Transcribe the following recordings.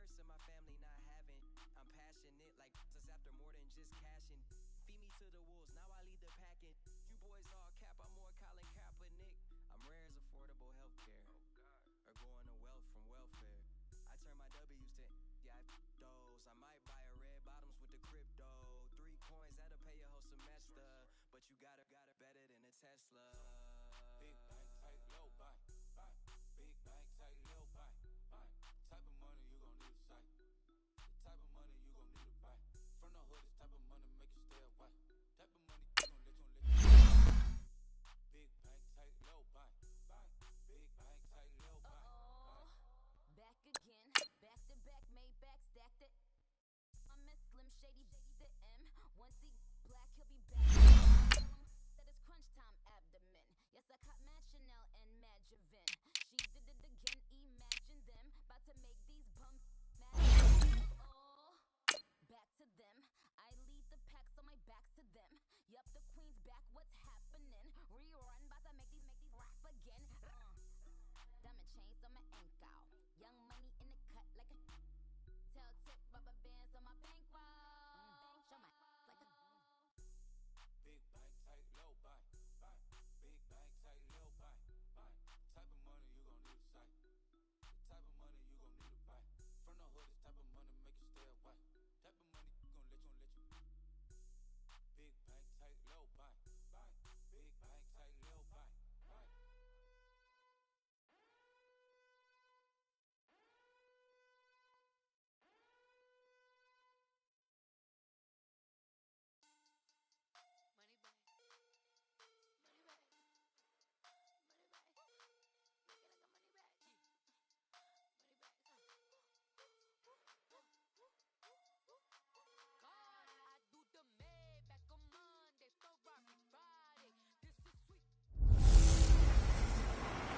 curse of my family not having. I'm passionate like just after more than just cashing. Feed me to the wolves, now I lead the packing. You boys all cap, I'm more Colin Kaepernick. I'm rare as affordable healthcare. Or going to wealth from welfare. I turn my W's to those. I might buy a red bottoms with the crypto. 3 coins, that'll pay your whole semester. But you got it better than a Tesla. Big bank, tight, low bank, bank. Big bank, tight, low bank, bank. Type of money you gon' need to sight. The type of money you gon' need to buy. From the hood, this type of money make you stay away. Type of money you gon' let you. Big bank, tight, low bank, bank. Big bank, tight, low bank, bank. Back again, back to back, made back, stacked it. I miss Slim Shady, the M. Once he black, he'll be back. That is crunch time abdomen. Yes, I caught Mad Chanel and Mad Javin. She did it again, imagine them. About to make these bum mad. Oh, back to them. I lead the pack, so my back's to them. Yup, the queen's back, what's happening? Rerun, about to make these rap again. Diamond chains on my ankle. Young money in the cut like a tail tip, rubber bands on my bankroll. Show my like a Big bank, tight, low bank, bank. Big bank, tight, low bank, bank. Type of money you gon' need to sight. The type of money you gon' need to buy. From the hood, this type of money make you stay away. Type of money you gon' let you. Big bank, tight, low bank, bank. Big bank, tight, low bank, bank. money back. Money back. Money back. Making like a money back. Money back. God, I do the Maybach on Monday, Ferrari Friday. This is sweet.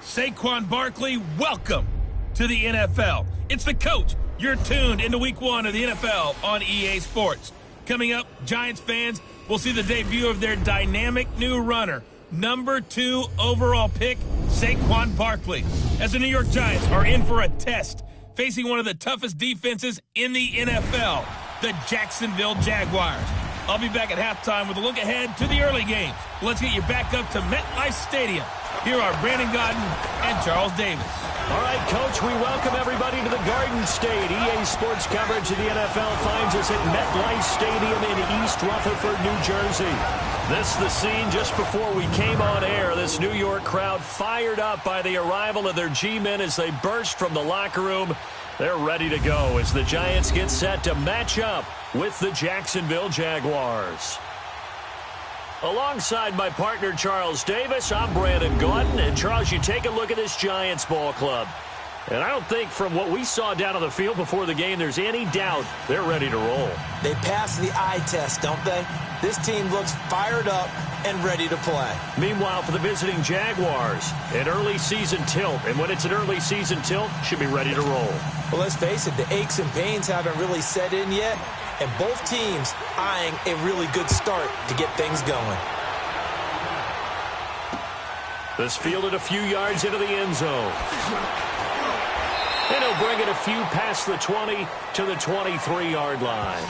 Saquon Barkley, welcome to the NFL. It's the coach. You're tuned into week 1 of the NFL on EA Sports. Coming up, Giants fans will see the debut of their dynamic new runner, number 2 overall pick, Saquon Barkley, as the New York Giants are in for a test, facing one of the toughest defenses in the NFL, the Jacksonville Jaguars. I'll be back at halftime with a look ahead to the early games. Let's get you back up to MetLife Stadium. Here are Brandon Godden and Charles Davis. All right, Coach, we welcome everybody to the Garden State. EA Sports coverage of the NFL finds us at MetLife Stadium in East Rutherford, New Jersey. This is the scene just before we came on air. This New York crowd fired up by the arrival of their G-men as they burst from the locker room. They're ready to go as the Giants get set to match up with the Jacksonville Jaguars. Alongside my partner, Charles Davis, I'm Brandon Gaudin. And, Charles, you take a look at this Giants ball club. And I don't think from what we saw down on the field before the game there's any doubt they're ready to roll. They pass the eye test, don't they? This team looks fired up and ready to play. Meanwhile, for the visiting Jaguars, an early season tilt. And when it's an early season tilt, should be ready to roll. Well, let's face it, the aches and pains haven't really set in yet. And both teams eyeing a really good start to get things going. This fielded a few yards into the end zone. And he'll bring it a few past the 20 to the 23-yard line.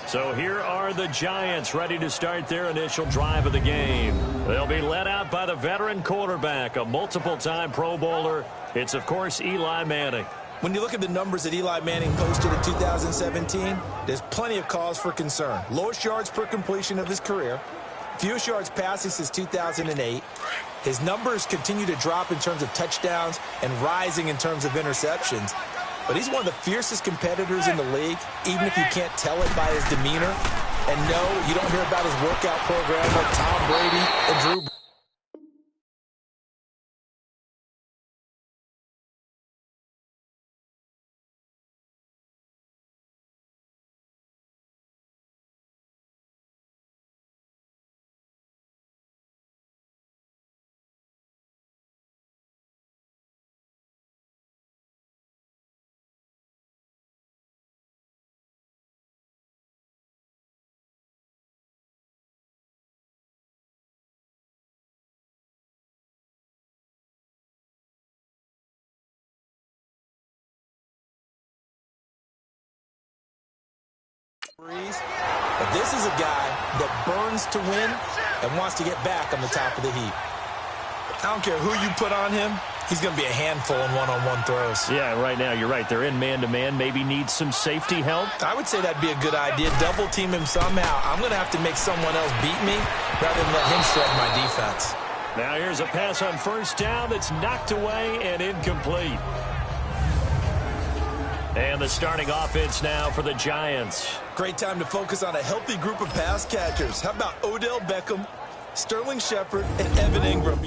So here are the Giants ready to start their initial drive of the game. They'll be led out by the veteran quarterback, a multiple-time Pro Bowler. It's, of course, Eli Manning. When you look at the numbers that Eli Manning posted in 2017, there's plenty of cause for concern. Lowest yards per completion of his career, fewest yards passing since 2008. His numbers continue to drop in terms of touchdowns and rising in terms of interceptions. But he's one of the fiercest competitors in the league, even if you can't tell it by his demeanor. And no, you don't hear about his workout program like Tom Brady and Drew Brees. But this is a guy that burns to win and wants to get back on the top of the heap. I don't care who you put on him, he's going to be a handful in one-on-one throws. Yeah, right now, you're right. They're in man-to-man. Maybe need some safety help. I would say that'd be a good idea. Double team him somehow. I'm going to have to make someone else beat me rather than let him shred my defense. Now here's a pass on first down that's knocked away and incomplete. And the starting offense now for the Giants. Great time to focus on a healthy group of pass catchers. How about Odell Beckham, Sterling Shepard, and Evan Ingram?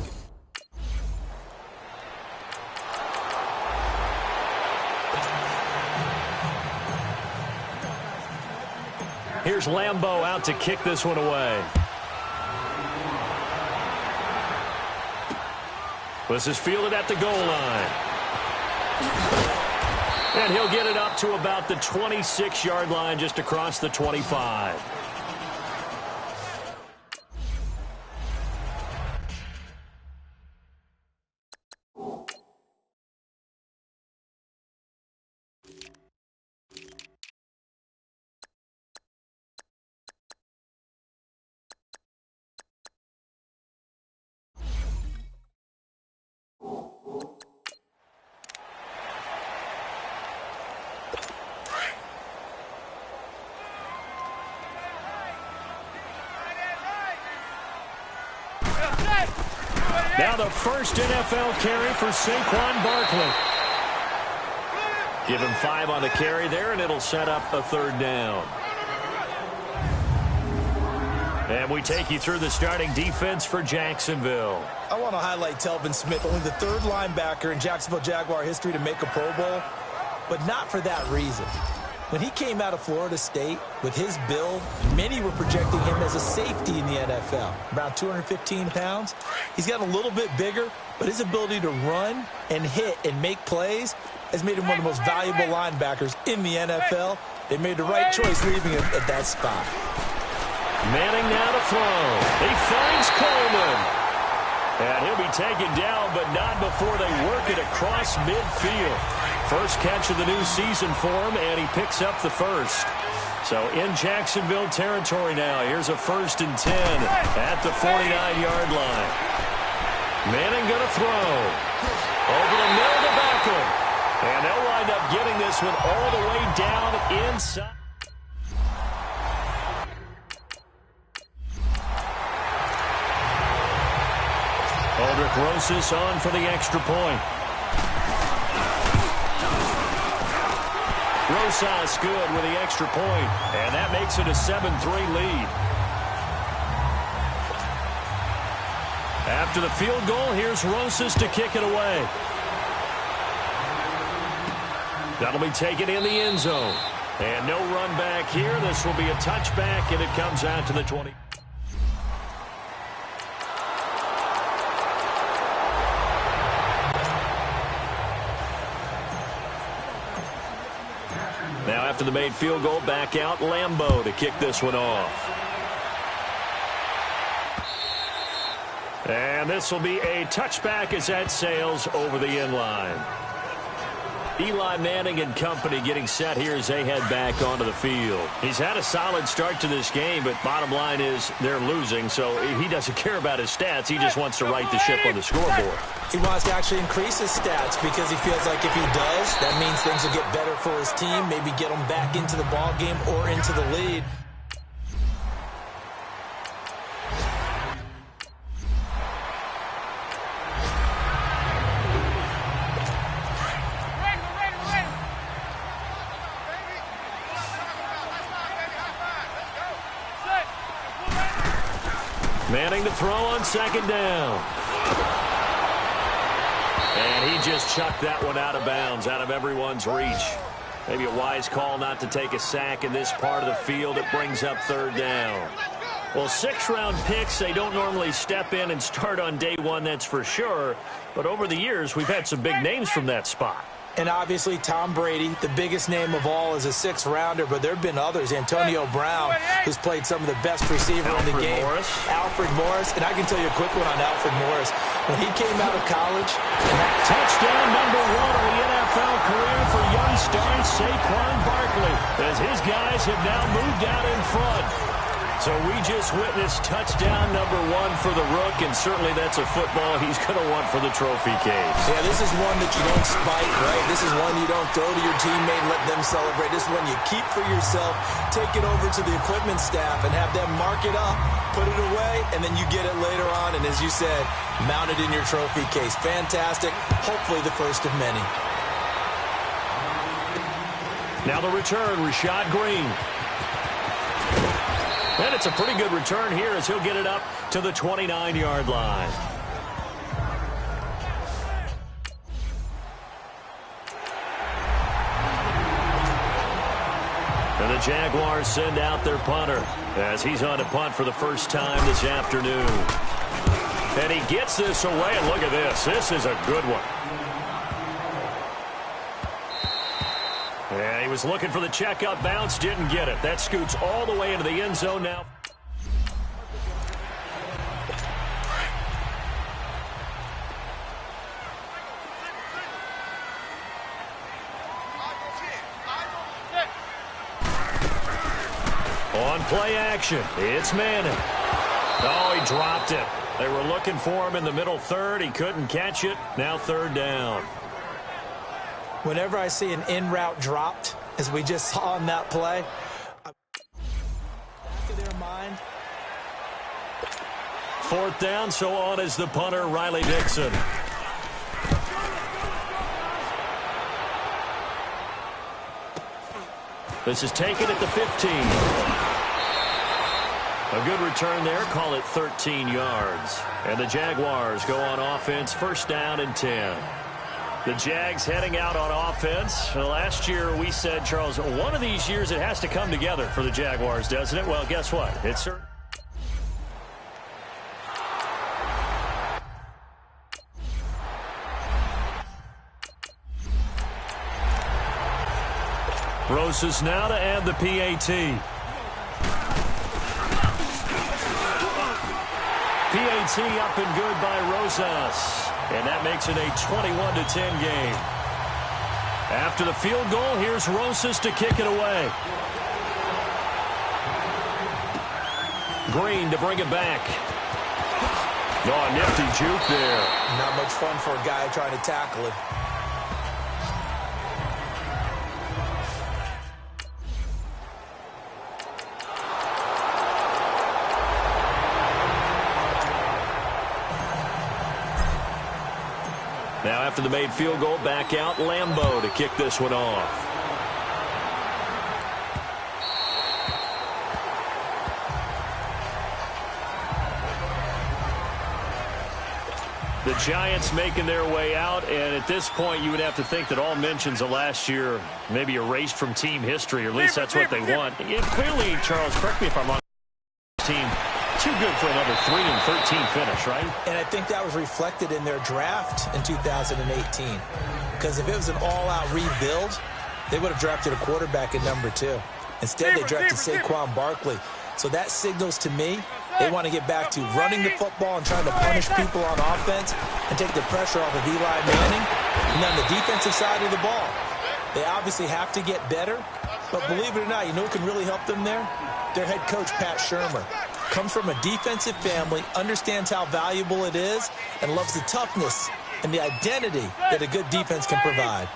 Here's Lambeau out to kick this one away. This is fielded at the goal line. And he'll get it up to about the 26-yard line, just across the 25. Now the first NFL carry for Saquon Barkley. Give him 5 on the carry there, and it'll set up a third down. And we take you through the starting defense for Jacksonville. I want to highlight Telvin Smith, only the 3rd linebacker in Jacksonville Jaguar history to make a Pro Bowl, but not for that reason. When he came out of Florida State with his build, many were projecting him as a safety in the NFL. Around 215 pounds. He's got a little bit bigger, but his ability to run and hit and make plays has made him one of the most valuable linebackers in the NFL. They made the right choice leaving him at that spot. Manning now to throw. He finds Coleman. And he'll be taken down, but not before they work it across midfield. First catch of the new season for him, and he picks up the first. So in Jacksonville territory now, here's a 1st and 10 at the 49-yard line. Manning going to throw. Over the middle to Beckham. And they'll wind up getting this one all the way down inside. Aldrick Rosas on for the extra point. Rosas good with the extra point, and that makes it a 7-3 lead. After the field goal, here's Rosas to kick it away. That'll be taken in the end zone. And no run back here. This will be a touchback, and it comes out to the 20. Now after the made field goal, back out Lambeau to kick this one off. And this will be a touchback as that sails over the end line. Eli Manning and company getting set here as they head back onto the field. He's had a solid start to this game, but bottom line is they're losing, so he doesn't care about his stats. He just wants to right the ship on the scoreboard. He wants to actually increase his stats because he feels like if he does, that means things will get better for his team, maybe get them back into the ball game or into the lead. Manning to throw on second down. And he just chucked that one out of bounds, out of everyone's reach. Maybe a wise call not to take a sack in this part of the field. It brings up third down. Well, 6-round picks, they don't normally step in and start on day one, that's for sure. But over the years, we've had some big names from that spot. And obviously Tom Brady, the biggest name of all, is a sixth-rounder, but there have been others. Antonio Brown, who's played some of the best receiver in the game. Alfred Morris. And I can tell you a quick one on Alfred Morris. When he came out of college, touchdown number 1 of the NFL career for young star Saquon Barkley, as his guys have now moved out in front. So we just witnessed touchdown number 1 for the Rook, and certainly that's a football he's going to want for the trophy case. Yeah, this is one that you don't spike, right? This is one you don't throw to your teammate and let them celebrate. This is one you keep for yourself, take it over to the equipment staff and have them mark it up, put it away, and then you get it later on, and as you said, mount it in your trophy case. Fantastic. Hopefully the first of many. Now the return, Rashad Green. And it's a pretty good return here as he'll get it up to the 29-yard line. And the Jaguars send out their punter as he's on to punt for the first time this afternoon. And he gets this away, and look at this. This is a good one. And he was looking for the checkup bounce, didn't get it. That scoots all the way into the end zone now. On play action, it's Manning. Oh, he dropped it. They were looking for him in the middle third. He couldn't catch it. Now third down. Whenever I see an in-route dropped, as we just saw on that play, back of their mind. Fourth down, so on is the punter, Riley Dixon. This is taken at the 15. A good return there, call it 13 yards. And the Jaguars go on offense, first down and 10. The Jags heading out on offense. Well, last year we said, Charles, one of these years it has to come together for the Jaguars, doesn't it? Well, guess what? It's certainly. Rosas now to add the PAT. PAT up and good by Rosas. And that makes it a 21-10 game. After the field goal, here's Rosas to kick it away. Green to bring it back. Oh, nifty juke there. Not much fun for a guy trying to tackle it. Now after the made field goal, back out Lambeau to kick this one off. The Giants making their way out, and at this point you would have to think that all mentions of last year maybe erased from team history, or at least that's what they want. Clearly, Charles, correct me if I'm wrong, team too good for another 3-13 finish, right? And I think that was reflected in their draft in 2018. Because if it was an all-out rebuild, they would have drafted a quarterback at number 2. Instead, they drafted Saquon Barkley. So that signals to me they want to get back to running the football and trying to punish people on offense and take the pressure off of Eli Manning. And on the defensive side of the ball, they obviously have to get better. But believe it or not, you know who can really help them there? Their head coach, Pat Shurmur. Comes from a defensive family, understands how valuable it is, and loves the toughness and the identity that a good defense can provide.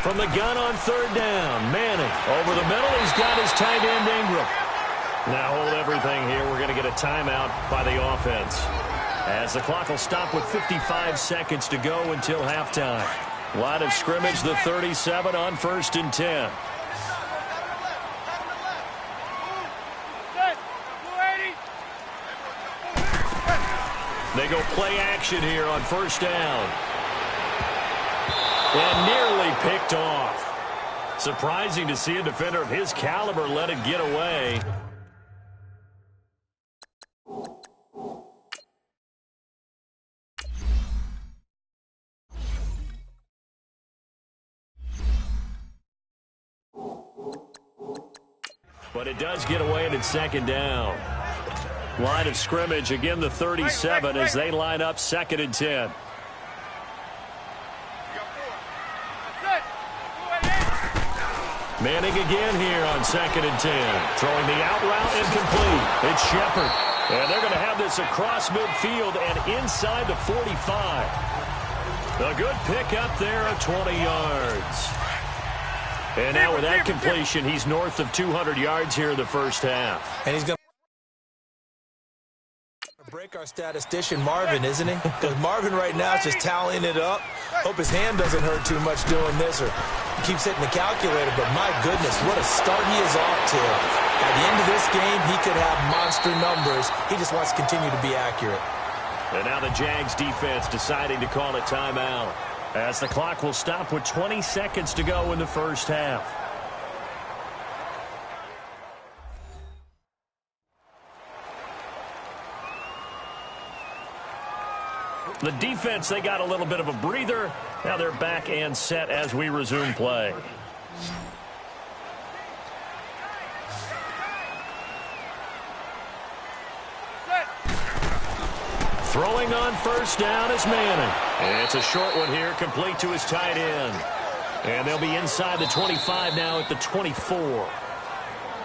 From the gun on third down, Manning over the middle. He's got his tight end Ingram. Now hold everything here. We're going to get a timeout by the offense, as the clock will stop with 55 seconds to go until halftime. Line of scrimmage, the 37 on 1st and 10. They go play action here on first down. And nearly picked off. Surprising to see a defender of his caliber let it get away. But it does get away, and it's second down. Line of scrimmage, again the 37 as they line up 2nd and 10. Manning again here on 2nd and 10. Throwing the out route incomplete. It's Shepard. And they're going to have this across midfield and inside the 45. A good pick up there at 20 yards. And now with that completion, he's north of 200 yards here in the first half. And he's going to break our statistician Marvin, isn't he? Because Marvin right now is just tallying it up. Hope his hand doesn't hurt too much doing this, or he keeps hitting the calculator. But my goodness, what a start he is off to. At the end of this game, he could have monster numbers. He just wants to continue to be accurate. And now the Jags defense deciding to call a timeout, as the clock will stop with 20 seconds to go in the first half. The defense, they got a little bit of a breather. Now they're back and set as we resume play. Throwing on first down is Manning. And it's a short one here, complete to his tight end. And they'll be inside the 25 now at the 24.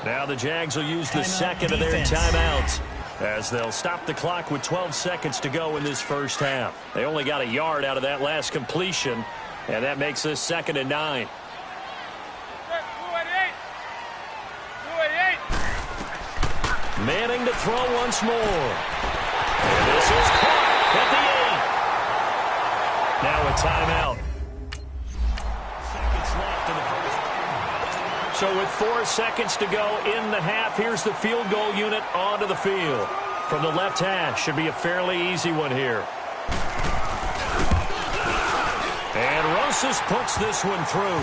Now the Jags will use the second of their timeouts, as they'll stop the clock with 12 seconds to go in this first half. They only got a yard out of that last completion, and that makes this 2nd and 9. Manning to throw once more. And this is caught at the 8. Now a timeout. Seconds left in the first. So with 4 seconds to go in the half, here's the field goal unit onto the field. From the left hash, should be a fairly easy one here. And Rosas puts this one through.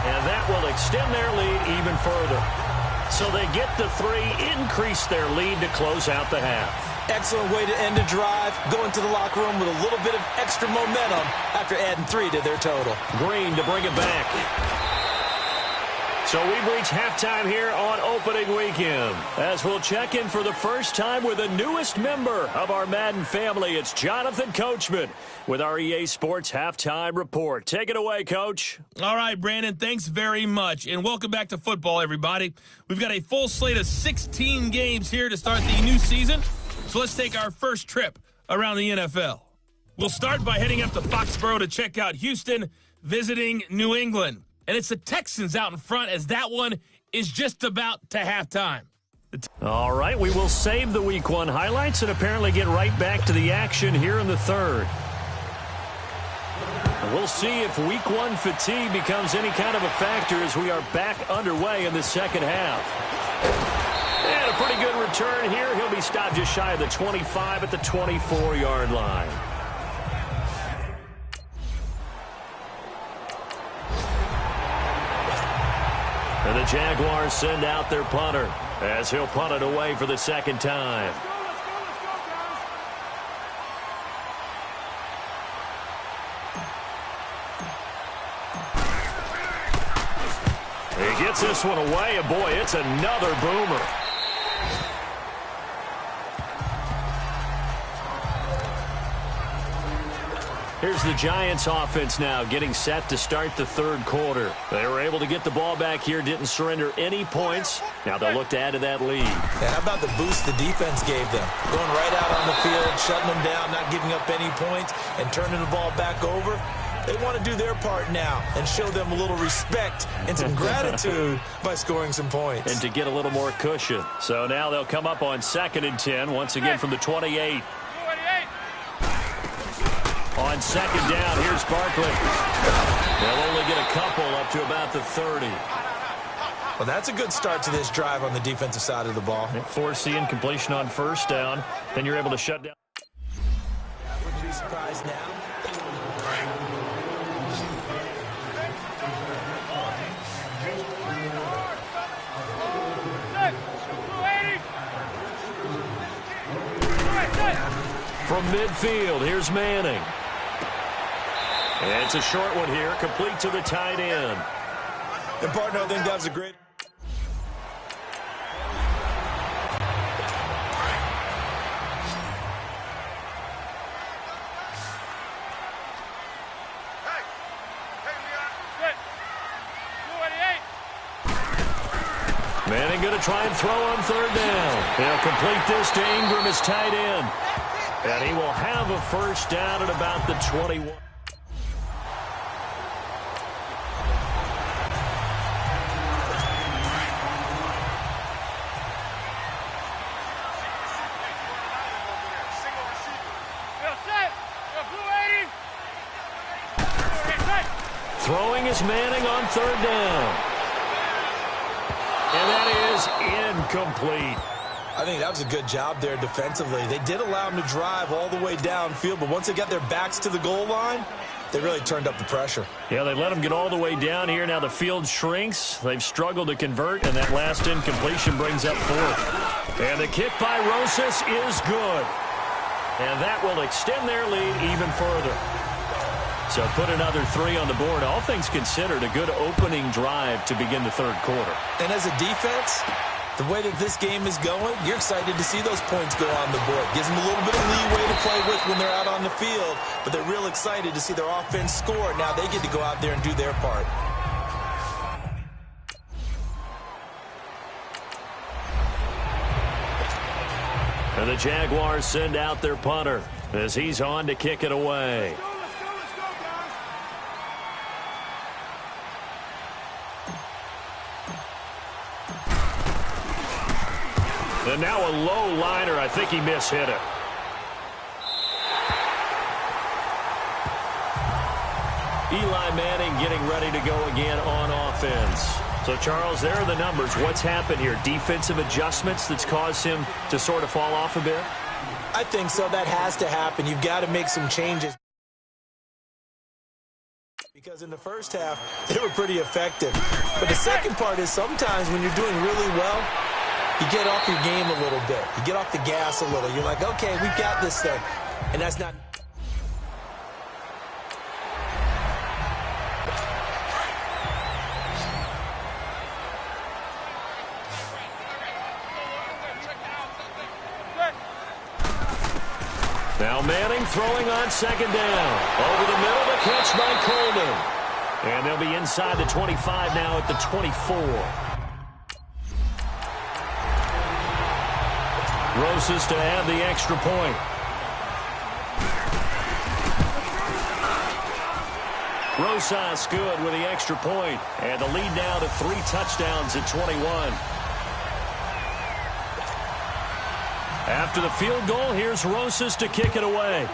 And that will extend their lead even further. So they get the 3, increase their lead to close out the half. Excellent way to end a drive. Go into the locker room with a little bit of extra momentum after adding 3 to their total. Green to bring it back. So we've reached halftime here on opening weekend, as we'll check in for the first time with the newest member of our Madden family. It's Jonathan Coachman with our EA Sports Halftime Report. Take it away, Coach. All right, Brandon, thanks very much, and welcome back to football, everybody. We've got a full slate of 16 games here to start the new season, so let's take our first trip around the NFL. We'll start by heading up to Foxborough to check out Houston visiting New England. And it's the Texans out in front, as that one is just about to halftime. All right, we will save the Week 1 highlights and apparently get right back to the action here in the third. And we'll see if Week 1 fatigue becomes any kind of a factor as we are back underway in the second half. And a pretty good return here. He'll be stopped just shy of the 25 at the 24-yard line. And the Jaguars send out their punter as he'll punt it away for the second time. He gets this one away, and boy, it's another boomer. Here's the Giants offense now getting set to start the third quarter. They were able to get the ball back here, didn't surrender any points. Now they'll look to add to that lead. And how about the boost the defense gave them? Going right out on the field, shutting them down, not giving up any points, and turning the ball back over. They want to do their part now and show them a little respect and some gratitude by scoring some points. And to get a little more cushion. So now they'll come up on 2nd and 10, once again from the 28. On second down, here's Barkley. They'll only get a couple up to about the 30. Well, that's a good start to this drive on the defensive side of the ball. Forcing incompletion on first down. Then you're able to shut down. Wouldn't be surprised now. From midfield, here's Manning. And it's a short one here, complete to the tight end. And partner, I think that was a great... Manning going to try and throw on third down. He'll complete this to Ingram, his tight end. And he will have a first down at about the 21. Throwing is Manning on third down. And that is incomplete. I think that was a good job there defensively. They did allow them to drive all the way downfield, but once they got their backs to the goal line, they really turned up the pressure. Yeah, they let them get all the way down here. Now the field shrinks. They've struggled to convert, and that last incompletion brings up fourth. And the kick by Rosas is good. And that will extend their lead even further. So put another 3 on the board. All things considered, a good opening drive to begin the third quarter. And as a defense, the way that this game is going, you're excited to see those points go on the board. Gives them a little bit of leeway to play with when they're out on the field, but they're real excited to see their offense score. Now they get to go out there and do their part. And the Jaguars send out their punter as he's on to kick it away. And now a low liner. I think he mishit it. Eli Manning getting ready to go again on offense. So, Charles, there are the numbers. What's happened here? Defensive adjustments that's caused him to sort of fall off a bit? I think so. That has to happen. You've got to make some changes. Because in the first half, they were pretty effective. But the second part is sometimes when you're doing really well, you get off your game a little bit. You get off the gas a little. You're like, okay, we've got this thing. And that's not... Now Manning throwing on second down. Over the middle, the catch by Coleman. And they'll be inside the 25 now at the 24. Rosas to add the extra point. Rosas good with the extra point. And the lead now to 3 touchdowns at 21. After the field goal, here's Rosas to kick it away.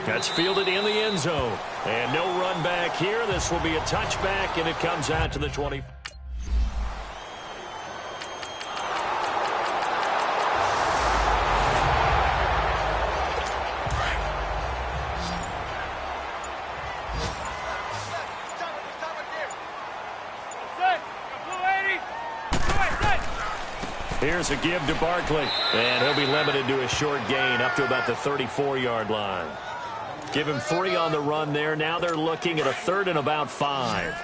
That's fielded in the end zone. And no run back here. This will be a touchback, and it comes out to the 20. Here's a give to Barkley. And he'll be limited to a short gain up to about the 34-yard line. Give him 3 on the run there. Now they're looking at a 3rd and about 5.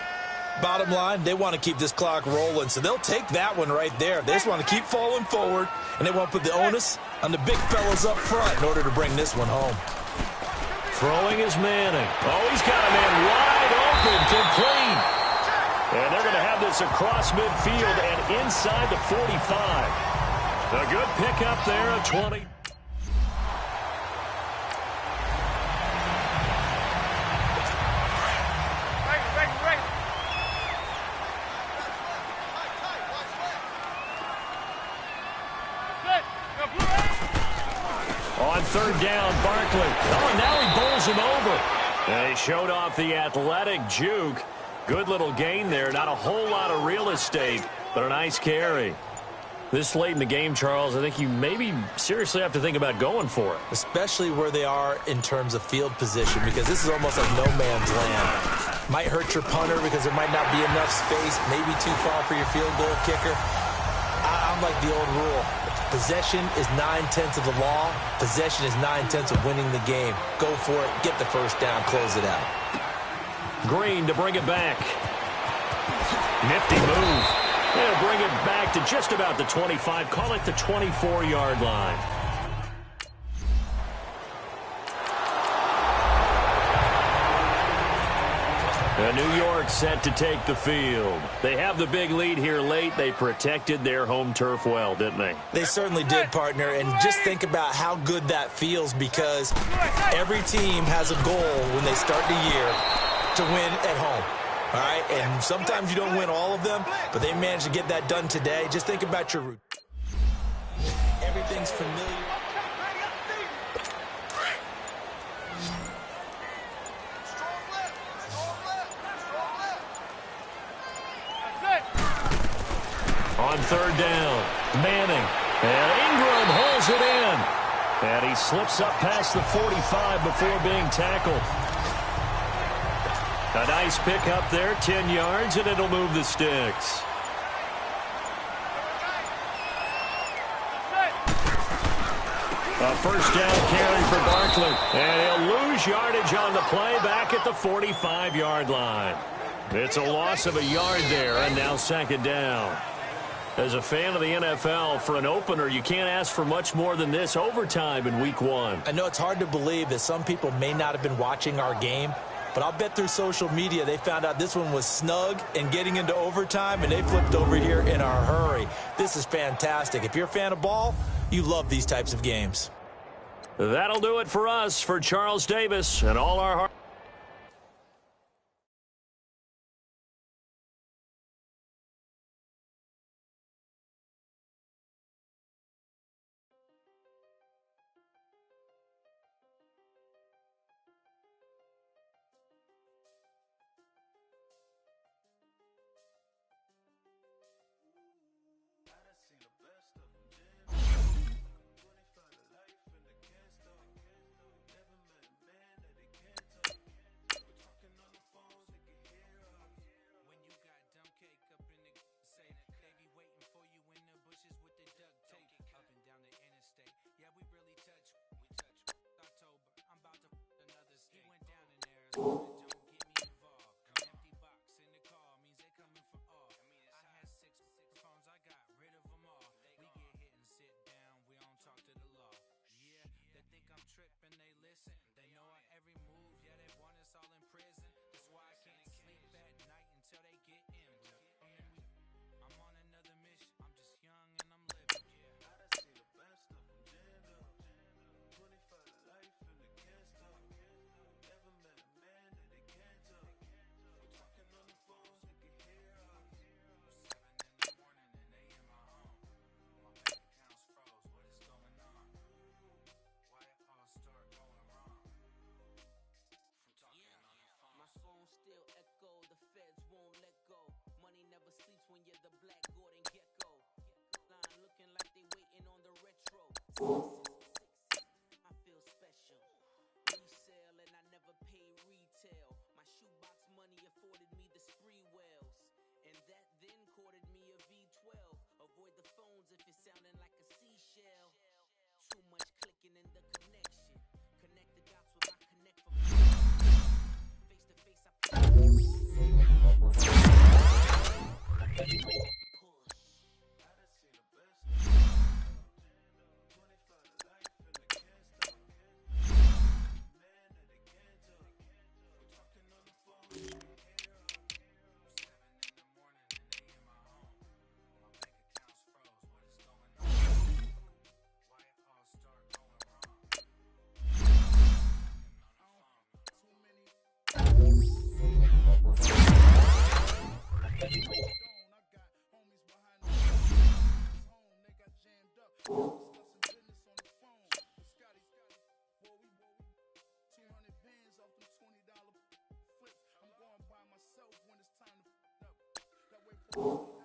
Bottom line, they want to keep this clock rolling, so they'll take that one right there. They just want to keep falling forward, and they want to put the onus on the big fellas up front in order to bring this one home. Throwing is Manning. Oh, he's got a man wide open, complete. And they're going to have this across midfield and inside the 45. A good pickup there at 20. On 3rd down, Barkley. Oh, and now he bowls him over. They showed off the athletic juke. Good little gain there. Not a whole lot of real estate, but a nice carry. This late in the game, Charles, I think you maybe seriously have to think about going for it. Especially where they are in terms of field position, because this is almost like no man's land. Might hurt your punter because there might not be enough space, maybe too far for your field goal kicker. I'm like the old rule. Possession is 9/10 of the law. Possession is 9/10 of winning the game. Go for it. Get the first down. Close it out. Green to bring it back. Nifty move. They'll bring it back to just about the 25. Call it the 24-yard line. And New York set to take the field. They have the big lead here late. They protected their home turf well, didn't they? They certainly did, partner. And just think about how good that feels, because every team has a goal when they start the year to win at home. All right? And sometimes you don't win all of them, but they managed to get that done today. Just think about your route. Everything's familiar. On third down, Manning, and Ingram holds it in. And he slips up past the 45 before being tackled. A nice pick up there, 10 yards, and it'll move the sticks. A first down carry for Barkley. And he'll lose yardage on the play back at the 45-yard line. It's a loss of a yard there, and now second down. As a fan of the NFL, for an opener, you can't ask for much more than this overtime in Week 1. I know it's hard to believe that some people may not have been watching our game, but I'll bet through social media they found out this one was snug and getting into overtime, and they flipped over here in a hurry. This is fantastic. If you're a fan of ball, you love these types of games. That'll do it for us. For Charles Davis and all our I feel special. Resale and I never pay retail. My shoebox money afforded me the spree wells. And that then courted me a V12. Avoid the phones if you're sounding like a seashell. Too much clicking in the connection. Connect the dots with my connect from face to face. I'm going by myself when it's time to up. That way